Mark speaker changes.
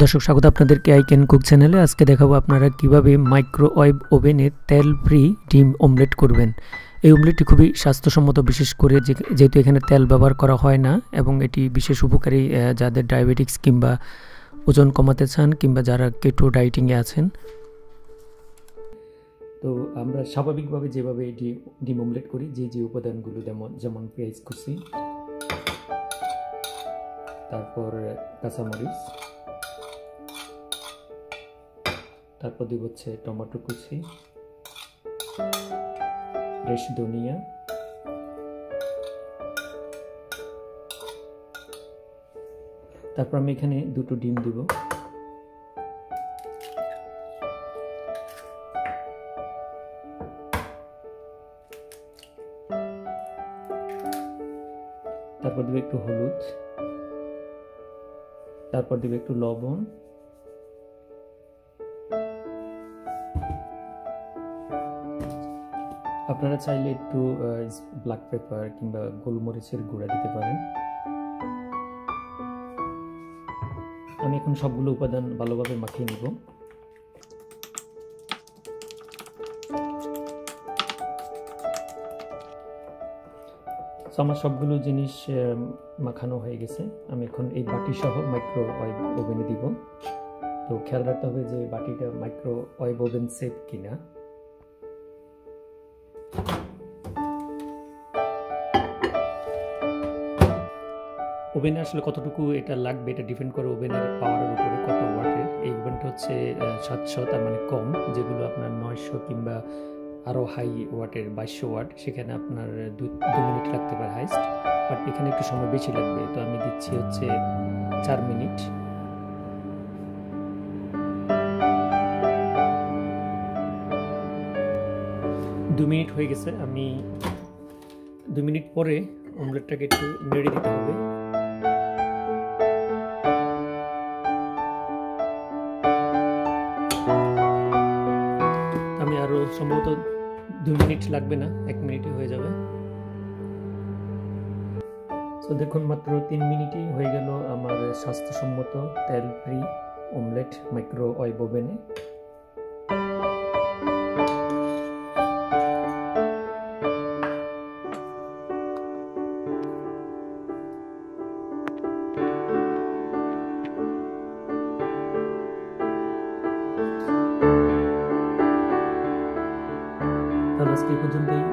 Speaker 1: দর্শক স্বাগত আপনাদেরকে আই ক্যান কুক চ্যানেলে। আজকে দেখাবো আপনারা কিভাবে মাইক্রোওয়েভ ওভেনে তেল ফ্রি ডিম অমলেট করবেন। এই অমলেটটি খুবই স্বাস্থ্যসম্মত, বিশেষ করে যেহেতু এখানে তেল ব্যবহার করা হয় না, এবং এটি বিশেষ উপকারী যাদের ডায়াবেটিক্স কিংবা ওজন কমাতে চান কিংবা যারা কেটো ডায়েটিংয়ে আছেন। তো আমরা স্বাভাবিকভাবে যেভাবে এটি ডিম অমলেট করি, যে উপাদানগুলো যেমন পেঁয়াজ কুচি, তারপর কাঁচামরিচ, তারপর দিব হচ্ছে টমেটো কুচি, ফ্রেশ ধনিয়া, তারপর আমি এখানে দুটো ডিম দিব। তারপর দিব একটু হলুদ, তারপর দিব একটু লবণ, আপনারা চাইলে একটু ব্ল্যাক পেপার কিংবা গোলমরিচের গুঁড়া দিতে পারেন। আমি এখন সবগুলো উপাদান ভালোভাবে মাখিয়ে নিব। আমার সবগুলো জিনিস মাখানো হয়ে গেছে। আমি এখন এই বাটি সহ মাইক্রোওয়েভ ওভেনে দিব। তো খেয়াল রাখতে হবে যে বাটিটা মাইক্রোওয়েভ ওভেন সেফ কিনা। ওভেনে আসলে কতটুকু এটা লাগবে এটা ডিপেন্ড করে ওভেনের পাওয়ারের উপরে, কত ওয়াটের। এই ওভেনটা হচ্ছে 700, তার মানে কম। যেগুলো আপনার 900 কিংবা আরও হাই ওয়াটের 2200 ওয়াট, সেখানে আপনার 2 মিনিট লাগতে পারে হাইস্ট, বাট এখানে একটু সময় বেশি লাগবে। তো আমি দিচ্ছি হচ্ছে 4 মিনিট। দু মিনিট হয়ে গেছে। আমি 2 মিনিট পরে অমলেটটাকে একটু নেড়ে দিতে হবে। আমি আরো সম্ভবত 2 মিনিট লাগবে না, 1 মিনিটে হয়ে যাবে। তো দেখুন, মাত্র 3 মিনিটই হয়ে গেল আমার স্বাস্থ্যসম্মত তেল ফ্রি অমলেট মাইক্রোওয়েভ ওভেনে। আজকে এই পর্যন্তই।